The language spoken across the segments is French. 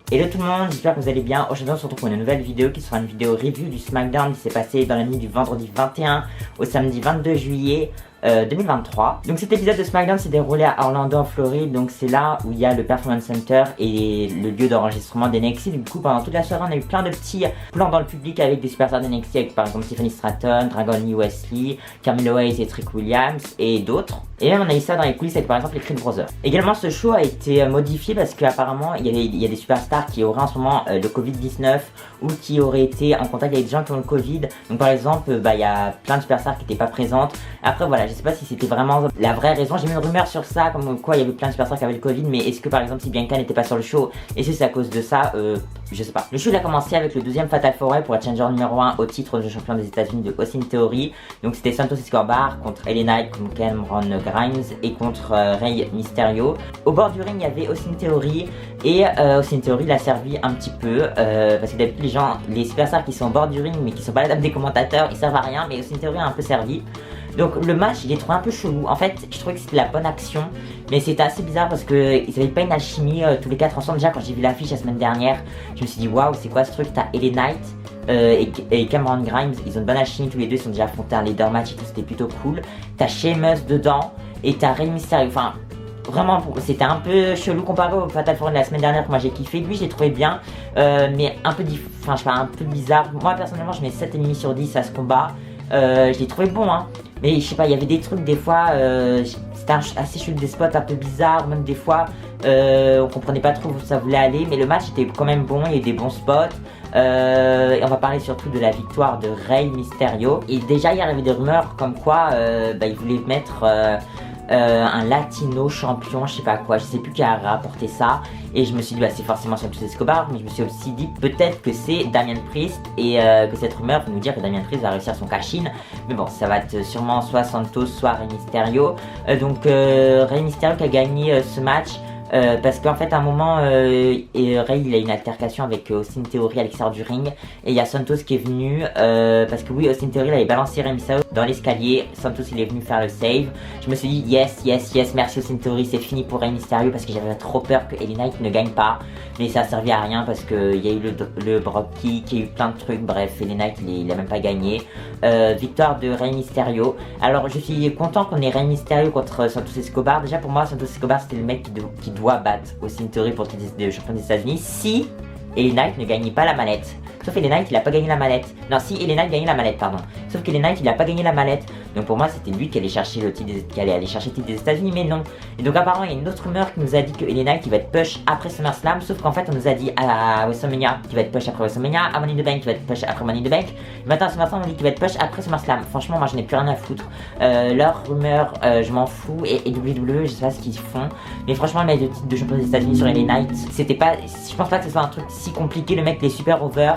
Hello tout le monde, j'espère que vous allez bien. Aujourd'hui on se retrouve pour une nouvelle vidéo qui sera une vidéo review du SmackDown qui s'est passé dans la nuit du vendredi 21 au samedi 22 juillet 2023. Donc cet épisode de SmackDown s'est déroulé à Orlando en Floride, donc c'est là où il y a le Performance Center et le lieu d'enregistrement d'NXT. Du coup pendant toute la soirée on a eu plein de petits plans dans le public avec des superstars d'NXT, avec par exemple Tiffany Stratton, Dragon Lee Wesley, Carmelo Hayes et Trick Williams et d'autres. Et même on a eu ça dans les coulisses avec par exemple les Creed Brothers. Également ce show a été modifié parce qu'apparemment il y a des superstars qui auraient en ce moment le Covid-19 ou qui auraient été en contact avec des gens qui ont le Covid. Donc par exemple il y a plein de superstars qui n'étaient pas présentes. Après voilà, je sais pas si c'était vraiment la vraie raison. J'ai mis une rumeur sur ça, comme quoi il y avait plein de superstars qui avaient le Covid, mais est-ce que par exemple si Bianca n'était pas sur le show, et si c'est à cause de ça, je sais pas. Le show il a commencé avec le deuxième Fatal 4-Way pour être challenger numéro 1 au titre de champion des États-Unis de Austin Theory. Donc c'était Santos Escobar contre LA Knight, contre Cameron Grimes et contre Rey Mysterio. Au bord du ring il y avait Austin Theory et Austin Theory l'a servi un petit peu parce que d'habitude les superstars qui sont au bord du ring mais qui sont pas la table des commentateurs, ils servent à rien, mais Austin Theory a un peu servi. Donc le match, je l'ai trouvé un peu chelou. En fait, je trouvais que c'était la bonne action, mais c'était assez bizarre parce que ils avaient pas une alchimie tous les quatre ensemble. Déjà quand j'ai vu l'affiche la semaine dernière, je me suis dit waouh, c'est quoi ce truc? T'as LA Knight et Cameron Grimes, ils ont une bonne alchimie tous les deux, ils sont déjà affrontés un leader match et tout, c'était plutôt cool. T'as Sheamus dedans et t'as Rey Mysterio. Enfin, vraiment, c'était un peu chelou comparé au Fatal 4-Way de la semaine dernière que moi j'ai kiffé. Lui, j'ai trouvé bien, mais un peu un peu bizarre. Moi personnellement, je mets 7,5 sur 10 à ce combat. Je l'ai trouvé bon, hein. Mais je sais pas, il y avait des trucs des fois, c'était assez chelou, des spots un peu bizarres, même des fois on comprenait pas trop où ça voulait aller, mais le match était quand même bon, il y a eu des bons spots. Et on va parler surtout de la victoire de Rey Mysterio. Et déjà il y avait des rumeurs comme quoi il voulait mettre un latino champion, je sais pas quoi, je sais plus qui a rapporté ça. Et je me suis dit c'est forcément Santos Escobar, mais je me suis aussi dit peut-être que c'est Damian Priest et que cette rumeur peut nous dire que Damian Priest va réussir son cash-in. Mais bon, ça va être sûrement soit Santos, soit Rey Mysterio. Donc Rey Mysterio qui a gagné ce match. Parce qu'en fait à un moment Rey il a une altercation avec Austin Theory à l'extérieur du ring, et il y a Santos qui est venu parce que oui, Austin Theory il avait balancé Rey Mysterio dans l'escalier. Santos il est venu faire le save. Je me suis dit yes, merci Austin Theory, c'est fini pour Rey Mysterio, parce que j'avais trop peur que LA Knight ne gagne pas, mais ça a servi à rien parce qu'il y a eu le Brock Kick, il y a eu plein de trucs, bref LA Knight il a même pas gagné. Victoire de Rey Mysterio. Alors je suis content qu'on ait Rey Mysterio contre Santos Escobar. Déjà pour moi Santos Escobar c'était le mec qui doit battre Austin Theory pour le champion des États-Unis si LA Knight ne gagnait pas la mallette. Sauf LA Knight il a pas gagné la mallette. Non, si LA Knight gagnait la mallette, pardon. Sauf que LA Knight il a pas gagné la mallette. Donc pour moi c'était lui qui allait chercher le titre qui allait aller chercher le titre des États-Unis, mais non. Et donc apparemment il y a une autre rumeur qui nous a dit que LA Knight il va être push après SummerSlam. Sauf qu'en fait on nous a dit à WrestleMania qu'il va être push après WrestleMania, à Money in the Bank qu'il va être push après Money in the Bank. Et maintenant à SummerSlam on dit qu'il va être push après SummerSlam. Franchement moi je n'ai plus rien à foutre. Leurs rumeurs je m'en fous, et WWE je sais pas ce qu'ils font. Mais franchement mettre le titre de champion des États-Unis sur LA Knight, c'était pas, je pense pas que ce soit un truc si compliqué. Le mec il est super over.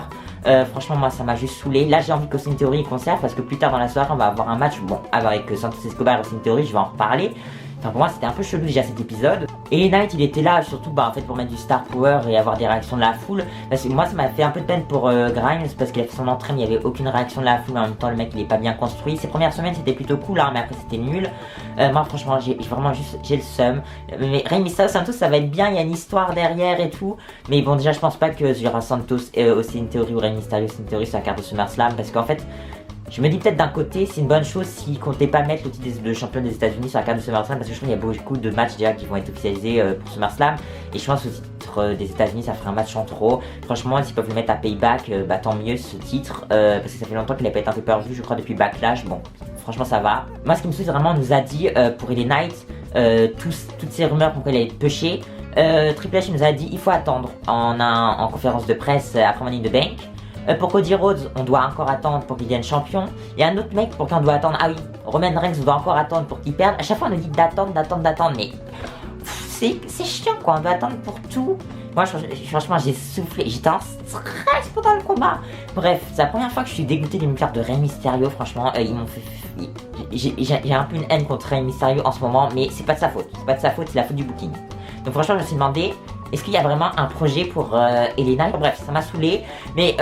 Franchement moi ça m'a juste saoulé. Là j'ai envie qu'Austin Theory conserve, parce que plus tard dans la soirée on va avoir un match avec Santos Escobar et Austin Theory, je vais en reparler. Enfin pour moi c'était un peu chelou déjà cet épisode. Et LA Knight il était là surtout en fait pour mettre du star power et avoir des réactions de la foule. Parce que moi ça m'a fait un peu de peine pour Grimes, parce qu'il a fait son entraîne, il n'y avait aucune réaction de la foule. En même temps le mec il est pas bien construit. Ses premières semaines c'était plutôt cool hein, mais après c'était nul. Moi franchement j'ai le seum. Mais Rey Mysterio Santos ça va être bien, il y a une histoire derrière et tout. Mais bon déjà je pense pas que il y aura Santos Austin Theory ou Rey Mysterio Austin Theory sur la carte de SummerSlam, parce qu'en fait je me dis peut-être d'un côté c'est une bonne chose s'ils comptaient pas mettre le titre de champion des États-Unis sur la carte de SummerSlam, parce que je trouve qu'il y a beaucoup de matchs déjà qui vont être officialisés pour SummerSlam, et je pense que le titre des États-Unis ça ferait un match en trop. Franchement s'ils peuvent le mettre à Payback, tant mieux ce titre, parce que ça fait longtemps qu'il a pas été un peu perdu je crois depuis Backlash. Bon franchement ça va. Moi ce qui me saoule vraiment, on nous a dit pour LA Knight toutes ces rumeurs pour qu'elle allait être pushée. Triple H nous a dit il faut attendre en conférence de presse après Money in the Bank. Pour Cody Rhodes, on doit encore attendre pour qu'il devienne champion. Il y a un autre mec pour qui on doit attendre. Ah oui, Roman Reigns, on doit encore attendre pour qu'il perde. À chaque fois, on nous dit d'attendre. Mais c'est chiant quoi, on doit attendre pour tout. Moi, franchement, j'ai soufflé. J'étais en stress pendant le combat. Bref, c'est la première fois que je suis dégoûté des victoires de Rey Mysterio. Franchement, ils m'ont fait. J'ai un peu une haine contre Rey Mysterio en ce moment, mais c'est pas de sa faute. C'est la faute du booking. Donc, franchement, je me suis demandé. Est-ce qu'il y a vraiment un projet pour LA Knight? Bref, ça m'a saoulé. Mais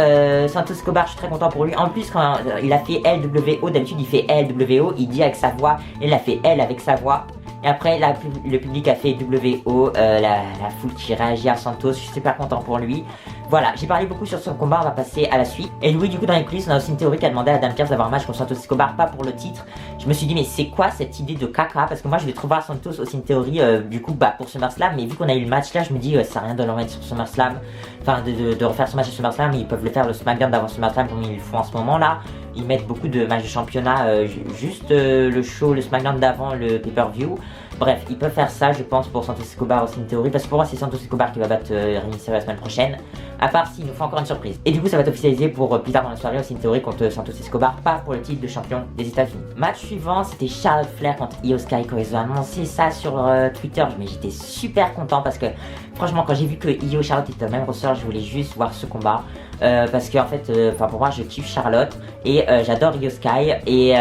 Santos Escobar, je suis très content pour lui. En plus, quand il a fait LWO, d'habitude il fait LWO, il dit avec sa voix. Il a fait L avec sa voix. Et après, le public a fait WO, la foule qui réagit à Santos, je suis super content pour lui. Voilà, j'ai parlé beaucoup sur son combat, on va passer à la suite. Et oui, du coup, dans les coulisses, on a aussi une théorie qui a demandé à Adam Pearce d'avoir un match contre Santos Escobar, pas pour le titre. Je me suis dit, mais c'est quoi cette idée de caca? Parce que moi, je vais trop voir Santos aussi une théorie, du coup, pour SummerSlam. Mais vu qu'on a eu le match là, je me dis, ça sert à rien de le remettre sur SummerSlam. Enfin, de refaire ce match à SummerSlam. Ils peuvent le faire le SmackDown d'avant SummerSlam comme ils le font en ce moment là. Ils mettent beaucoup de matchs de championnat, juste le show, le SmackDown d'avant, le pay-per-view. Bref, ils peuvent faire ça, je pense, pour Santos Escobar aussi une théorie. Parce que pour moi, c'est Santos Escobar qui va battre Rey Mysterio la semaine prochaine. À part s'il nous fait encore une surprise. Et du coup, ça va être officialisé pour plus tard dans la soirée aussi une théorie contre Santos Escobar, pas pour le titre de champion des États-Unis. Match suivant, c'était Charlotte Flair contre Io Sky. Quand ils ont annoncé ça sur Twitter, mais j'étais super content parce que franchement, quand j'ai vu que Io Charlotte était au même ressort, je voulais juste voir ce combat. Parce qu'en fait, pour moi, je kiffe Charlotte et j'adore Io Sky. Et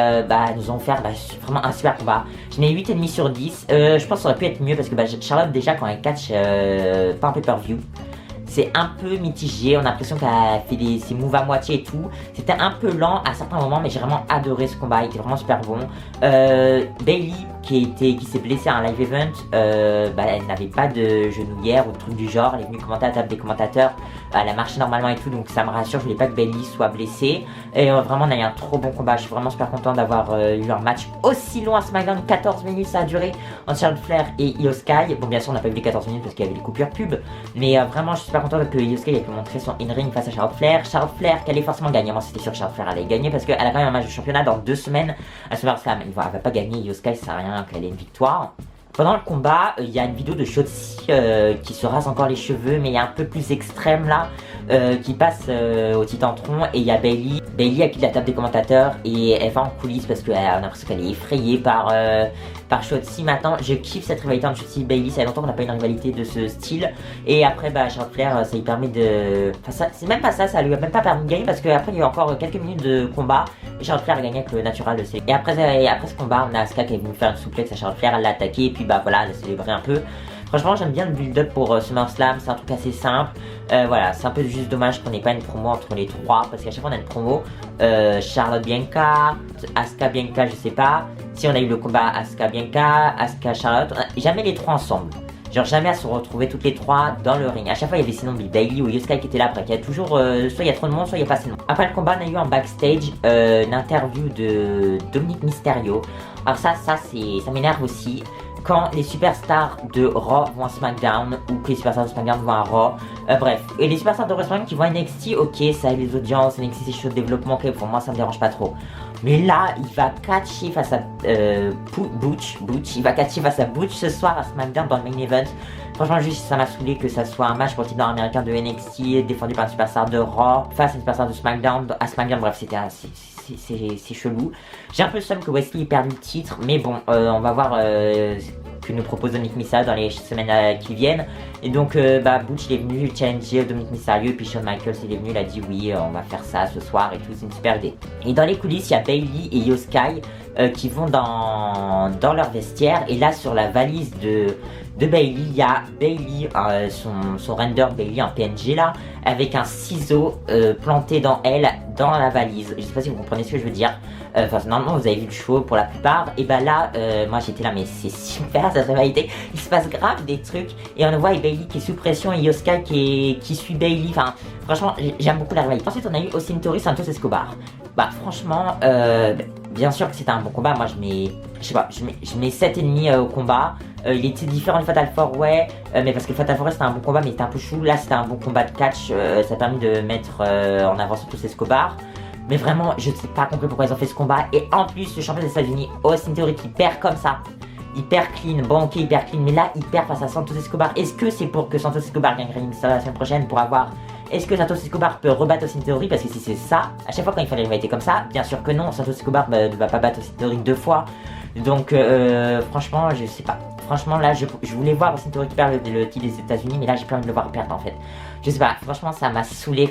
nous ont offert vraiment un super combat. Je mets 8,5 sur 10. Je pense que ça aurait pu être mieux parce que Charlotte, déjà, quand elle catch pas en pay-per-view, c'est un peu mitigé, on a l'impression qu'elle a fait ses moves à moitié et tout. C'était un peu lent à certains moments, mais j'ai vraiment adoré ce combat, il était vraiment super bon. Bayley, qui s'est blessée à un live event, elle n'avait pas de genouillère ou de truc du genre, elle est venue commenter à la table des commentateurs, elle a marché normalement et tout, donc ça me rassure, je voulais pas que Bayley soit blessée. Et vraiment, on a eu un trop bon combat, je suis vraiment super content d'avoir eu un match aussi long à SmackDown, 14 minutes ça a duré, entre Charlotte Flair et Io Sky. Bon, bien sûr, on n'a pas eu les 14 minutes parce qu'il y avait les coupures pub, mais vraiment, je suis super content que Io Sky ait pu montrer son in-ring face à Charlotte Flair. Charlotte Flair, qu'elle allait forcément gagner, moi c'était sûr que Charlotte Flair allait gagner parce qu'elle a quand même un match de championnat dans 2 semaines à SummerSlam. Elle va pas gagner, Io Sky, ça sert à rien qu'elle ait une victoire. Pendant le combat, il y a une vidéo de Shotzi qui se rase encore les cheveux, mais il y a un peu plus extrême là, qui passe au Titantron, et il y a Bayley. Bayley a quitté la table des commentateurs et elle va en coulisses parce qu'on a l'impression qu'elle est effrayée par Shotzi. Maintenant, je kiffe cette rivalité entre Shotzi et Bayley, ça fait longtemps qu'on n'a pas une rivalité de ce style. Et après, Charlotte Flair, ça lui permet de... Enfin, c'est même pas ça, ça lui a même pas permis de gagner parce qu'après, il y a eu encore quelques minutes de combat. Et Charlotte Flair a gagné avec le natural de ses... Et après ce combat, on a Asuka qui est venue faire une souplex à Charlotte Flair, elle l'a attaqué et puis voilà, elle a célébré un peu. Franchement, j'aime bien le build-up pour SummerSlam, c'est un truc assez simple. Voilà, c'est un peu juste dommage qu'on n'ait pas une promo entre les trois, parce qu'à chaque fois on a une promo. Charlotte Bianca, Asuka Bianca, je sais pas. Si on a eu le combat Asuka Bianca, Asuka Charlotte, jamais les trois ensemble. Genre jamais à se retrouver toutes les trois dans le ring. À chaque fois il y avait sinon Bayley ou Io Sky qui était là, après qu'il y a toujours soit il y a trop de monde, soit il n'y a pas assez de monde. Après le combat, on a eu en backstage une interview de Dominic Mysterio. Alors ça m'énerve aussi. Quand les superstars de Raw vont à SmackDown ou que les superstars de SmackDown vont à Raw, bref. Et les superstars de SmackDown qui vont à NXT, ok, ça aide les audiences, NXT c'est chaud de développement, ok, pour moi ça me dérange pas trop. Mais là, il va catcher face à Butch, il va catcher face à Butch ce soir à SmackDown dans le main event. Franchement, juste ça m'a saoulé que ça soit un match pour le titre nord-américain de NXT défendu par une superstar de Raw face à une superstar de SmackDown à SmackDown. Bref, c'est chelou. J'ai un peu le seum que Wesley ait perdu le titre, mais bon, on va voir que nous propose Dominic Mysterio dans les semaines qui viennent. Et donc Butch il est venu challenger Dominic Mysterio, et puis Shawn Michaels il est venu, il a dit oui, on va faire ça ce soir et tout, c'est une super idée. Et dans les coulisses, il y a Bayley et Io Sky qui vont dans leur vestiaire, et là sur la valise de Bayley, il y a Bayley, son render Bayley en PNG là, avec un ciseau planté dans la valise. Je sais pas si vous comprenez ce que je veux dire. Enfin, normalement vous avez vu le show pour la plupart, et là moi j'étais là, mais c'est super cette rivalité, il se passe grave des trucs, et on voit Bayley qui est sous pression et Io Sky qui suit Bayley. Enfin franchement j'aime beaucoup la rivalité. Ensuite on a eu aussi une théorie Santos Escobar. Franchement bien sûr que c'était un bon combat. Moi je mets 7,5 au combat. Il était différent du Fatal 4-Way, mais parce que le Fatal 4-Way c'était un bon combat, mais il était un peu chou. Là c'était un bon combat de catch, ça a permis de mettre en avant Santos Escobar. Mais vraiment, je ne sais pas compris pourquoi ils ont fait ce combat. Et en plus, le champion des États-Unis, Austin Theory, qui perd comme ça, hyper clean. Bon, ok, hyper clean, mais là, il perd face à Santos Escobar. Est-ce que c'est pour que Santos Escobar gagne Rey Mysterio la semaine prochaine pour avoir... Est-ce que Santos Escobar peut rebattre Austin Theory? Parce que si c'est ça, à chaque fois quand il fait les rivalités comme ça, bien sûr que non, Santos Escobar ne va pas battre Austin Theory 2 fois. Donc, franchement, je sais pas. Franchement, là, je voulais voir Austin Theory qui perd le titre des États-Unis, mais là, j'ai pas envie de le voir perdre en fait. Je sais pas, franchement, ça m'a saoulé.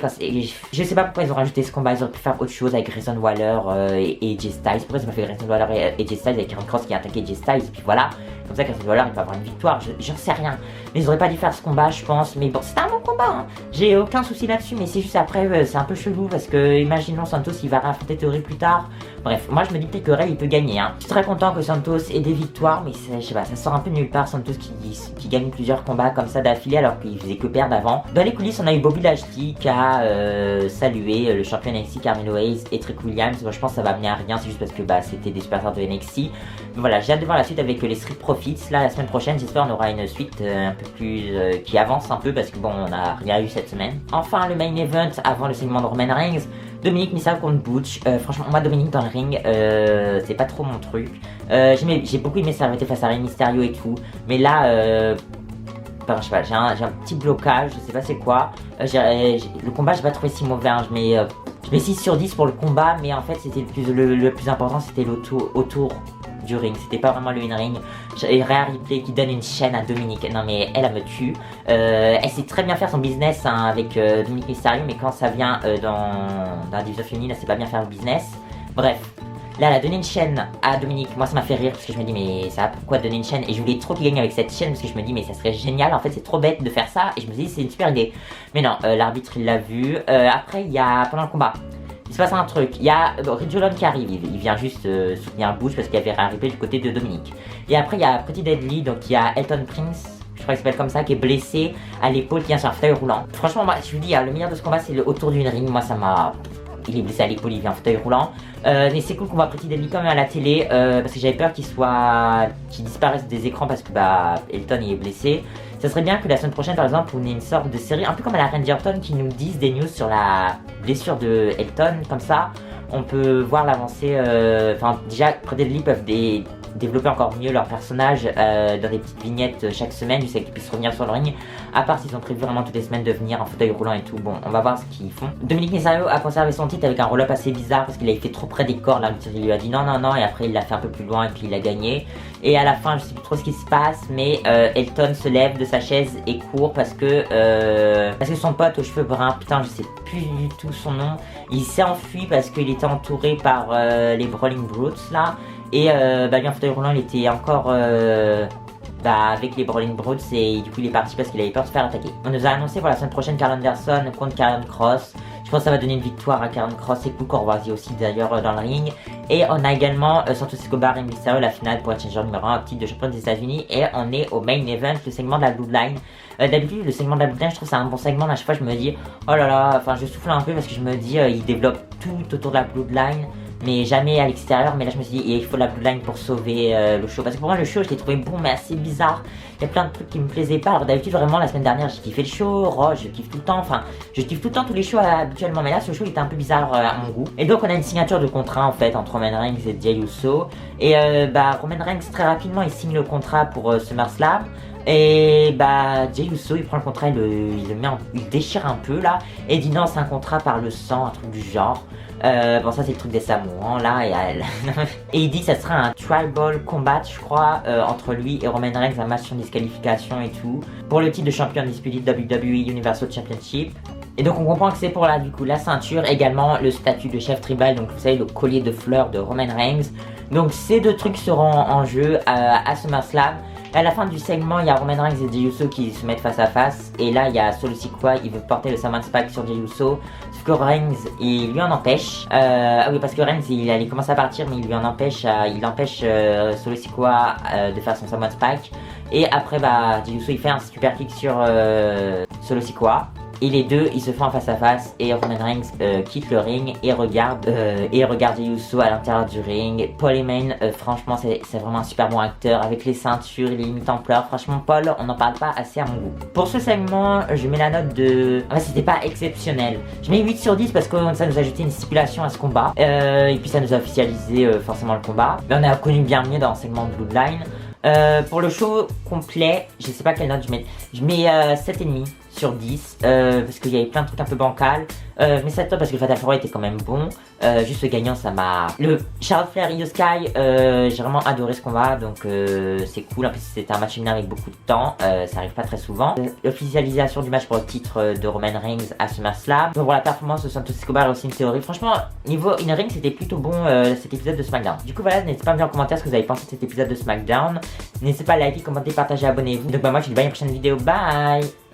Je sais pas pourquoi ils ont rajouté ce combat. Ils auraient pu faire autre chose avec Grayson Waller et AJ Styles. Pourquoi ils ont pas fait Grayson Waller et AJ Styles avec Karen Cross qui a attaqué AJ Styles? Et puis voilà. Comme ça, Chris Waller il peut avoir une victoire, j'en sais rien. Mais ils auraient pas dû faire ce combat, je pense. Mais bon, c'était un bon combat, hein. J'ai aucun souci là-dessus, mais c'est juste après, c'est un peu chelou parce que, imaginons Santos, il va réaffronter Theory plus tard. Bref, moi je me dis peut-être que Ray il peut gagner, hein. Je suis très content que Santos ait des victoires, mais je sais pas, ça sort un peu de nulle part. Santos qui gagne plusieurs combats comme ça d'affilée alors qu'il faisait que perdre avant. Dans les coulisses, on a eu Bobby Lashley qui a salué le champion NXT Carmelo Hayes et Trick Williams. Moi je pense que ça va amener à rien, c'est juste parce que c'était des superstars de NXT. Mais voilà, j'ai hâte de voir la suite avec les Street Profits. Là, la semaine prochaine, j'espère on aura une suite un peu plus qui avance un peu parce que bon, on a rien eu cette semaine. Enfin, le main event avant le segment de Roman Reigns. Dominic Mysterio contre Butch. Franchement, moi, Dominic dans le ring, c'est pas trop mon truc. J'ai beaucoup aimé s'arrêter face à Rey Mysterio et tout. Mais là, je sais pas, j'ai un petit blocage, je sais pas c'est quoi. Le combat, j'ai pas trouvé si mauvais. Hein, je mets 6 sur 10 pour le combat, mais en fait, c'était le plus important, c'était autour du ring. C'était pas vraiment le in-ring. J'ai Rhea Ripley qui donne une chaîne à Dominic. Non, mais elle me tue. Elle sait très bien faire son business hein, avec Dominic Mysterio, mais quand ça vient dans la division féminine, elle sait pas bien faire le business. Bref. Là, elle a donné une chaîne à Dominic. Moi, ça m'a fait rire parce que je me dis, mais ça, pourquoi donner une chaîne? Et je voulais trop qu'il gagne avec cette chaîne parce que je me dis, mais ça serait génial. En fait, c'est trop bête de faire ça. Et je me dis, c'est une super idée. Mais non, l'arbitre, il l'a vu. Après, il y a, pendant le combat, il se passe un truc. Il y a Ridge Holland qui arrive. Il vient juste soutenir Butch parce qu'il y avait arrivé du côté de Dominic. Et après, il y a Pretty Deadly. Donc, il y a Elton Prince. Je crois qu'il s'appelle comme ça, qui est blessé à l'épaule, qui vient sur un fauteuil roulant. Franchement, moi, je vous dis, le meilleur de ce combat, c'est autour d'une ring. Moi, ça m'a. Il est blessé à l'épaule, il vient en fauteuil roulant. Mais c'est cool qu'on voit Pretty Deadly quand même à la télé parce que j'avais peur qu'il disparaisse des écrans parce que Elton il est blessé. Ça serait bien que la semaine prochaine par exemple on ait une sorte de série un peu comme à la Randy Orton qui nous disent des news sur la blessure de Elton. Comme ça on peut voir l'avancée. Enfin déjà Pretty Deadly peuvent développer encore mieux leur personnage dans des petites vignettes chaque semaine, je sais qu'ils puissent revenir sur le ring, à part s'ils ont prévu vraiment toutes les semaines de venir en fauteuil roulant et tout. Bon, on va voir ce qu'ils font. Dominic Mysterio a conservé son titre avec un roll-up assez bizarre parce qu'il avait fait trop près des cordes. Là, il lui a dit non, non, non, et après il l'a fait un peu plus loin et puis il a gagné. Et à la fin, je sais plus trop ce qui se passe, mais Elton se lève de sa chaise et court parce que son pote aux cheveux bruns, putain, je sais plus du tout son nom, il s'est enfui parce qu'il était entouré par les Brawling Brutes là. Et lui en fauteuil roulant il était encore avec les Brawling Brutes et du coup il est parti parce qu'il avait peur de se faire attaquer. On nous a annoncé pour la semaine prochaine Karl Anderson contre Karrion Kross. Je pense que ça va donner une victoire à Karrion Kross et cool qu'on revoit aussi d'ailleurs dans le ring. Et on a également Santos Escobar et Mysterio, la finale pour être challenger numéro 1 au titre de champion des États-Unis. Et on est au main event, le segment de la Bloodline. D'habitude le segment de la Bloodline je trouve c'est un bon segment. À chaque fois je me dis oh là là, enfin je souffle un peu parce que je me dis il développe tout autour de la Bloodline. Mais jamais à l'extérieur. Mais là je me suis dit il faut la Bloodline pour sauver le show. Parce que pour moi le show je l'ai trouvé bon mais assez bizarre. Il y a plein de trucs qui me plaisaient pas. Alors d'habitude vraiment la semaine dernière j'ai kiffé le show. Raw je kiffe tout le temps. Enfin je kiffe tout le temps tous les shows habituellement. Mais là ce show il était un peu bizarre à mon goût. Et donc on a une signature de contrat en fait entre Roman Reigns et Jey Uso. Et Roman Reigns très rapidement il signe le contrat pour SummerSlam. Et Jey Uso il prend le contrat, il déchire un peu là. Et il dit non c'est un contrat par le sang, un truc du genre. Bon ça c'est le truc des Samoans là et il dit que ça sera un tribal combat je crois entre lui et Roman Reigns, un match sur disqualification et tout pour le titre de champion disputé WWE Universal Championship. Et donc on comprend que c'est pour là du coup la ceinture, également le statut de chef tribal, donc vous savez le collier de fleurs de Roman Reigns. Donc ces deux trucs seront en jeu à SummerSlam. À la fin du segment, il y a Roman Reigns et Jey Uso qui se mettent face à face. Et là, il y a Solo Sikoa, il veut porter le Samoan Spike sur Jey Uso. Sauf que Reigns, il lui en empêche. Oui, parce que Reigns, il allait commencer à partir, mais il lui en empêche. Il empêche Solo Sikoa de faire son Samoan Spike. Et après, Jey Uso, il fait un super kick sur Solo Sikoa. Et les deux, ils se font en face à face et Roman Reigns quitte le ring et regarde Jey Uso à l'intérieur du ring. Paul Heyman, franchement, c'est vraiment un super bon acteur avec les ceintures, il est limite en pleurs. Franchement, Paul, on n'en parle pas assez à mon goût. Pour ce segment, je mets la note de... En fait, c'était pas exceptionnel. Je mets 8 sur 10 parce que ça nous a ajouté une stipulation à ce combat. Et puis ça nous a officialisé forcément le combat. Mais on a connu bien mieux dans le segment de Bloodline. Pour le show complet, je sais pas quelle note je mets. Je mets 7,5. sur 10 parce qu'il y avait plein de trucs un peu bancals. Mais c'est top parce que le Fatal 4 était quand même bon. Juste le gagnant, ça m'a... Le Charlotte Flair Io Sky, j'ai vraiment adoré ce combat, donc c'est cool. En plus, c'était un match féminin avec beaucoup de temps, ça arrive pas très souvent. L'officialisation du match pour le titre de Roman Reigns à SummerSlam. Donc voilà, la performance de Santos Escobar est aussi une théorie. Franchement, niveau in-ring, c'était plutôt bon cet épisode de SmackDown. Du coup, voilà, n'hésitez pas à me dire en commentaire ce que vous avez pensé de cet épisode de SmackDown. N'hésitez pas à liker, commenter, partager, abonnez-vous. Donc bah moi, je vous dis bye à une prochaine vidéo. Bye!